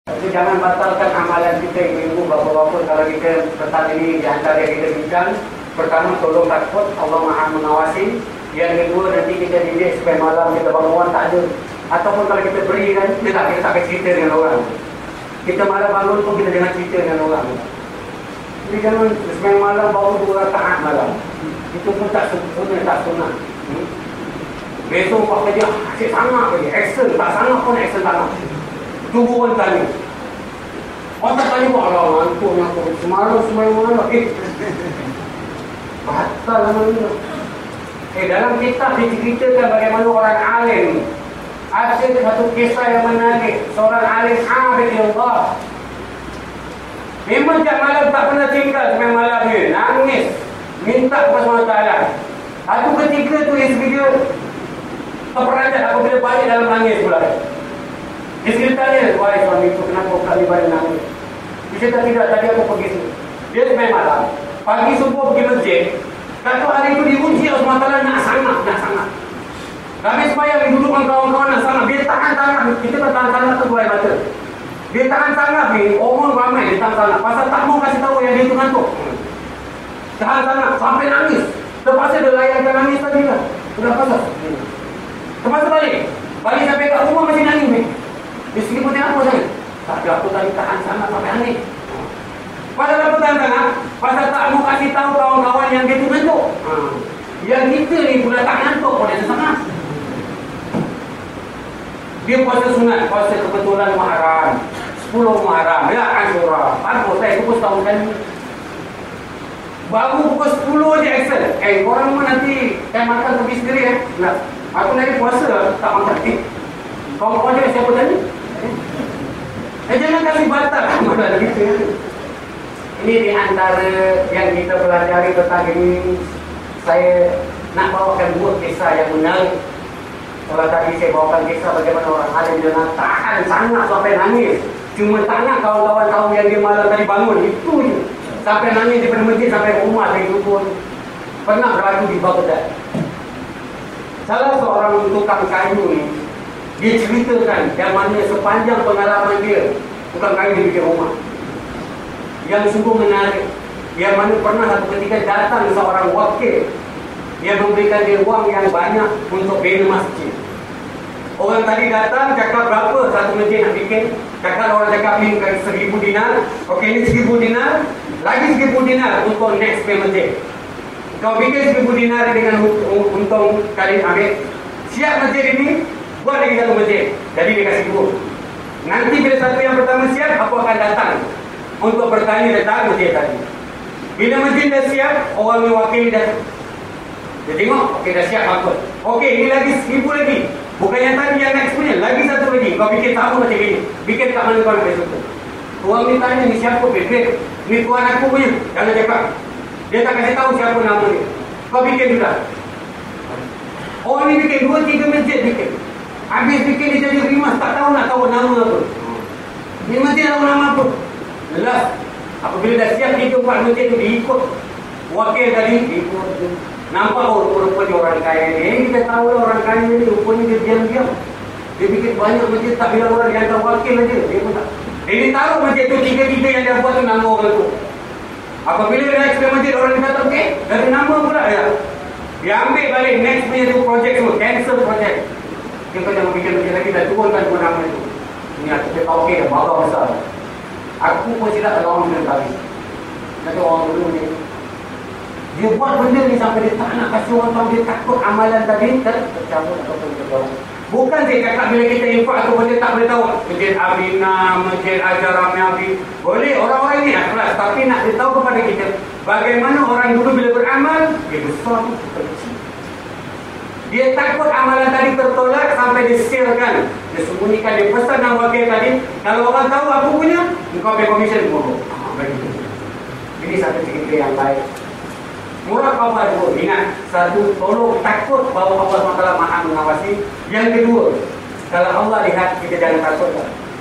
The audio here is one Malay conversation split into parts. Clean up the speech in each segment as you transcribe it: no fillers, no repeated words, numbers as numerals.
Jadi jangan batalkan amalan kita, ibu bapak-bapak. Kalau kita petang ini di antara kita bincang, pertama tolong takut, Allah Maha mengawasi. Yang kedua nanti kita didik supaya malam kita bangun tak ada. Ataupun kalau kita beri kan, kita tak cerita dengan orang. Kita malam bangun pun kita jangan cerita dengan orang. Jadi jangan sembahyang malam baru 2 rakaat malam. Itu pun tak sempurna, tak sunnah. Besok buat kerja, asyik sangat kerja. Action, tak sangat pun action sangat. Tunggu orang tanya. Orang tak tanya pun, Allah ngantuknya aku. Semalam sembahyang malam. Batal lah mana. Dalam kitab diceritakan bagaimana orang alim. Ada satu kisah yang menarik. Seorang alim abid Allah. Memang tiap malam tak pernah tinggal sampai malam dia. Nangis. Minta kepada Allah. Satu ketika tu isteri dia terperanjat apabila balik dalam nangis pula. Isteri tanya, wahai suami itu kenapa kali balik nangis? Dia kata tidak, tadi aku pergi sini. Dia sampai malam. Pagi subuh pergi masjid. Kata hari itu diuji Allah SWT nak sangat. Kami supaya didudukkan kawan-kawan nak sangat. Dia tahan sangat. Kita tak tahan sangat tu buat mata. Dia tahan sangat ni. Orang ramai dia tahan sangat. Pasal tak mau kasih tahu yang dia tu ngantuk. Tahan sangat. Sampai nangis. Terpaksa dia layankan nangis tadi lah. Sudah pasal. Terpaksa balik. Balik sampai kat rumah masih nangis ni. Dia segi putih apa sangat? Tak ada aku tadi tahan sangat sampai nangis. Pasal apa tahan sangat? Pasal tak mau kasih tahu kawan-kawan yang dia tu ngantuk. Yang kita ni pula tak ngantuk pun dia sangat. Dia puasa sunat, puasa kebetulan Muharram, 10 Muharram, ya Ashura. Bagus, saya pukul setahun kan. Baru pukul 10 je Excel. Korang pun nanti saya makan pergi sendiri Nah, aku lagi puasa tak makan. Kawan-kawan dia siapa tadi? Jangan kasih batal amalan gitu. Ini di antara yang kita pelajari petang ini. Saya nak bawakan 2 kisah yang menarik. Kalau tadi saya bawakan kisah bagaimana orang alim dengan tahan sangat sampai nangis. Cuma tak nak kawan-kawan tahu yang dia malam tadi bangun. Itu je. Sampai nangis di masjid, sampai rumah saya pun. Pernah berlaku di Baghdad. Salah seorang tukang kayu ni, dia ceritakan yang mana sepanjang pengalaman dia, tukang kayu dia bikin rumah. Yang sungguh menarik. Yang mana pernah satu ketika datang seorang wakil yang memberikan dia wang yang banyak untuk bina masjid. Orang tadi datang cakap berapa satu masjid nak bikin. Cakap orang cakap ni 1,000 dinar. Okey, ni 1,000 dinar. Lagi 1,000 dinar untuk next pay masjid. Kau bikin 1,000 dinar dengan untung kali ambil. Siap masjid ini, buat lagi satu masjid. Jadi dia kasih guru. Nanti bila satu yang pertama siap, aku akan datang untuk bertanya tentang masjid tadi. Bila masjid dah siap, orang yang wakil dah. Dia tengok, okey dah siap bagus. Okey, ini lagi 1,000 lagi. Bukan yang tadi yang next punya, lagi satu lagi. Kau bikin sama macam ini. Bikin kat mana kau nak besok tu. Orang ni tanya, ni siapa Pedro? Ni tuan aku punya. Jangan cakap. Dia tak kasih tahu siapa nama dia. Kau bikin juga. Orang ni bikin 2-3 masjid bikin. Habis bikin dia jadi rimas, tak tahu nak tahu nama apa. Ni masjid tahu nama apa. Jelas. Apabila dah siap 3-4 masjid tu diikut. Wakil tadi ikut. Nampak rupanya orang kaya ni. Kita tahu orang kaya ni rupanya dia diam-diam. Dia bikin banyak masjid, tak bilang orang, dia hantar wakil aja. Dia pun tak. Dia taruh masjid tu 3-3 yang dia buat tu nama orang tu. Apabila dia next masjid, orang dia kata okey, dari nama pula ya. Dia ambil balik next punya tu projek tu, cancel projek. Kita jangan bikin masjid lagi, dah turunkan pun nama itu. Ini aku cakap okey, dah bawa besar. Aku pun tidak lawan dengan kali. Kata orang dulu ni, dia buat benda ni sampai dia tak nak kasih orang tahu, dia takut amalan tadi tercabut ataupun tergolong. Bukan saya cakap bila kita infak tu benda tak boleh tahu. Masjid Abina, Masjid Ajar Rami Abi. Boleh orang-orang ini ikhlas, tapi nak beritahu kepada kita bagaimana orang dulu bila beramal, dia besar tu kecil. Dia takut amalan tadi tertolak sampai disirkan. Dia sembunyikan, dia pesan dengan wakil tadi. Kalau orang tahu aku punya, kau ambil komisen bodoh. Ini satu cerita yang baik. Muraqabah dulu. Ingat, satu, tolong takut bahawa Allah SWT Maha mengawasi. Yang kedua, kalau Allah lihat, kita jangan takut.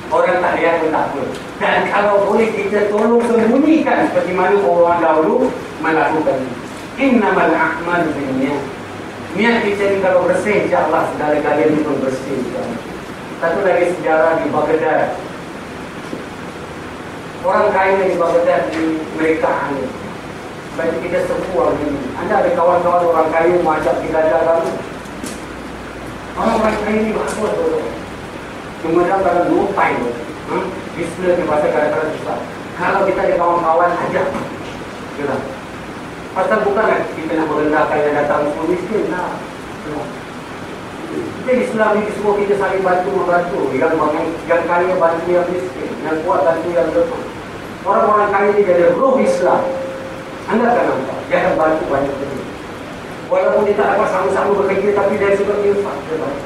Orang tak lihat pun tak apa. Dan kalau boleh kita tolong sembunyikan seperti mana orang dahulu melakukan. Innamal a'malu binniyat. Niat kita ni kalau bersih, insya-Allah segala-galanya pun bersih. Satu lagi sejarah di Baghdad. orang kaya di Baghdad di mereka ini. Bagi kita semua ini. Anda ada kawan-kawan orang kaya macam kita jalan. Orang kaya ini bagus betul. Cuma dalam kadang lupa itu. Bisnis di masa kadang-kadang susah. Kalau kita ada kawan-kawan aja, gitu. Pasal bukan kan kita nak merendahkan yang datang semua miskin. Nah, kita Islam ini semua kita saling bantu-membantu. Yang kaya bantu yang miskin, yang kuat bantu yang lemah. Orang-orang kaya ini jadi roh Islam. Anda akan nampak, dia akan bantu banyak lagi. Walaupun dia tak dapat sama-sama bekerja, tapi dari sebab infak, dia bantu.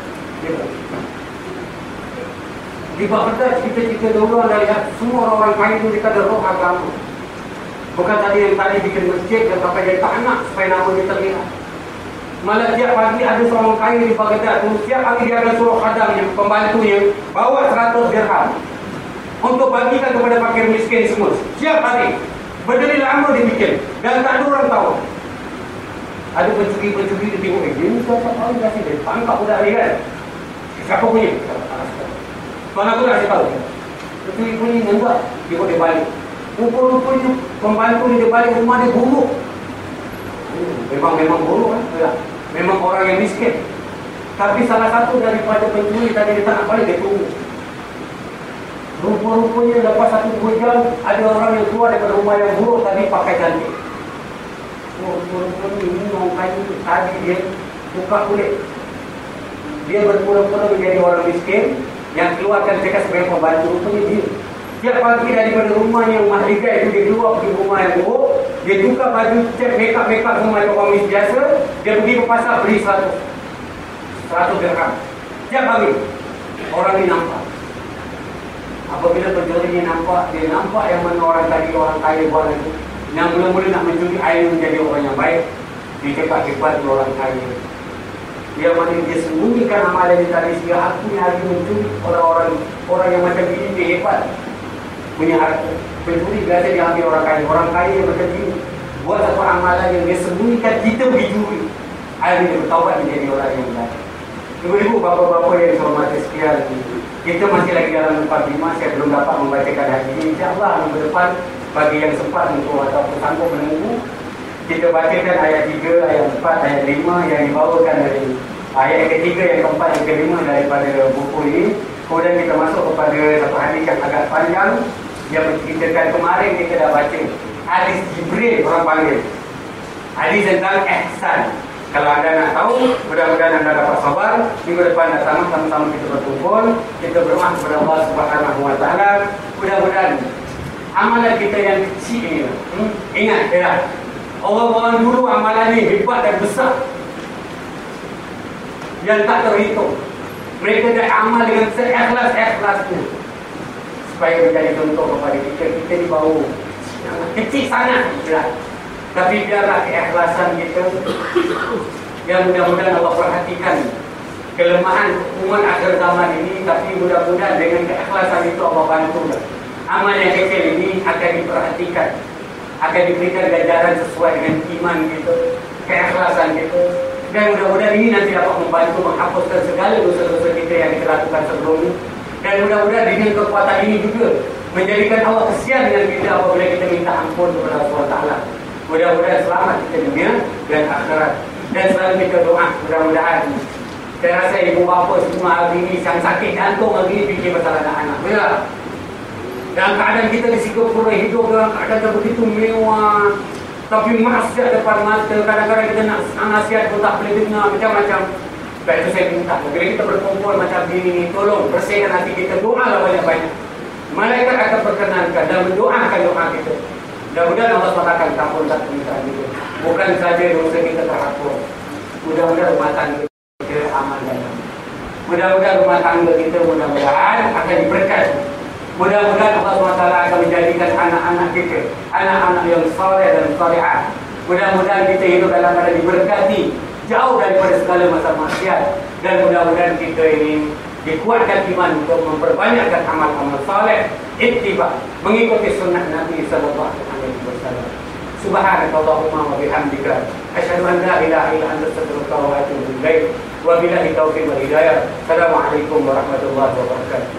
Di Baghdad kita dulu anda lihat semua orang kaya itu dia ada roh agama. Bukan tadi yang tadi bikin masjid dan sampai dia tak nak supaya nama dia terlihat. Malah tiap pagi ada seorang kaya di Baghdad tu, tiap pagi dia akan suruh khadamnya, pembantunya bawa 100 dirham untuk bagikan kepada fakir miskin semua. Tiap hari berdiri lama dia bikin dan tak ada orang tahu. Ada pencuri-pencuri dia tengok, dia ni siapa tahu kasih dia tangkap budak ni kan. Siapa punya? Tuan aku nak tahu. Pencuri punya enggak, dia balik. Rupa-rupanya pembantu dia balik rumah dia buruk. Memang buruk kan? Ya. Memang orang yang miskin. Tapi salah satu daripada pencuri tadi dia tak nak balik, dia tunggu. Rupa-rupanya lepas 1-2 jam ada orang yang keluar daripada rumah yang buruk tadi pakai cantik. Rupa-rupanya ini orang kaya tadi dia buka kulit. Dia berpura-pura menjadi orang miskin yang keluarkan mereka sebagai pembantu. Rupanya dia tiap pagi daripada rumah yang mahligai itu dia keluar pergi rumah yang buruk. Dia tukar baju, cek make-up semua yang orang miskin biasa. Dia pergi ke pasar beli 100 dirham. Tiap pagi orang ini nampak. Apabila pencuri ini nampak, dia nampak yang mana orang tadi orang kaya buat itu. Yang mula-mula nak mencuri air menjadi orang yang baik. Dia cepat-cepat orang kaya. Yang mana dia sembunyikan amalan dia tadi sehingga aku ni hari mencuri orang yang macam ini dia hebat. Punya harta. Pencuri biasa dia ambil orang kaya. Orang kaya yang macam ini buat satu amalan yang dia sembunyikan, kita pergi curi. Akhirnya dia bertaubat menjadi orang yang baik. Ibu-ibu, bapa-bapa yang dihormati sekalian, kita masih lagi dalam 45. Saya belum dapat membacakan hadis ini. InsyaAllah minggu depan bagi yang sempat untuk ataupun sanggup menunggu, kita bacakan ayat 3, ayat 4, ayat 5 yang dibawakan dari ayat ketiga, yang keempat, yang kelima daripada buku ini. Kemudian kita masuk kepada satu hadis yang agak panjang yang menceritakan kemarin kita dah baca. Hadis Jibril orang panggil. Hadis tentang ihsan. Kalau anda nak tahu, mudah-mudahan anda dapat sabar. Minggu depan datang sama-sama kita berkumpul. Kita berdoa kepada Allah Subhanahu Wa Taala. Mudah-mudahan amalan kita yang kecil ini, ingat ya, orang-orang dulu amalan ini hebat dan besar yang tak terhitung. Mereka dah amal dengan seikhlas-ikhlasnya supaya menjadi contoh kepada kita. Kita di bawah kecil sangat ya. Tapi biarlah keikhlasan kita yang mudah-mudahan Allah perhatikan kelemahan umat akhir zaman ini. Tapi mudah-mudahan dengan keikhlasan itu Allah bantu. Amal yang kecil ini akan diperhatikan, akan diberikan ganjaran sesuai dengan iman kita, keikhlasan kita. Dan mudah-mudahan ini nanti dapat membantu menghapuskan segala dosa-dosa kita yang kita lakukan sebelum ini. Dan mudah-mudahan dengan kekuatan ini juga menjadikan Allah kesian dengan kita apabila kita minta ampun kepada Allah SWT. Mudah-mudahan selamat kita dunia dan akhirat. Dan selalu kita doa, mudah-mudahan. Saya rasa ibu bapa semua hari ini yang sakit jantung hari ini fikir pasal anak-anak. Benar? Dalam keadaan kita di Singapura hidup dalam keadaan yang begitu mewah, tapi maksiat depan mata. Kadang-kadang kita nak nasihat pun tak boleh dengar, macam-macam. Sebab itu saya minta, bila kita berkumpul macam ini, tolong bersihkan hati kita, doalah banyak-banyak. Malaikat akan perkenankan dan mendoakan doa kita. Mudah-mudahan Allah SWT akan tampulkan permintaan kita. Bukan saja dosa kita terhapus, mudah-mudahan rumah tangga kita aman dan aman. Mudah-mudahan rumah tangga kita mudah-mudahan akan diberkati. Mudah-mudahan Allah SWT akan menjadikan anak-anak kita anak-anak yang saleh dan salihah. Mudah-mudahan kita hidup dalam keadaan diberkati, jauh daripada segala masalah maksiat. Dan mudah-mudahan kita ini dikuatkan iman untuk memperbanyakkan amal-amal saleh, ittiba, mengikuti sunnah Nabi sallallahu alaihi wasallam. Subhanakallahumma wa bihamdika asyhadu an la ilaha illa anta astaghfiruka wa atubu ilaik. Wa billahi taufiq wal hidayah. Assalamualaikum warahmatullahi wabarakatuh.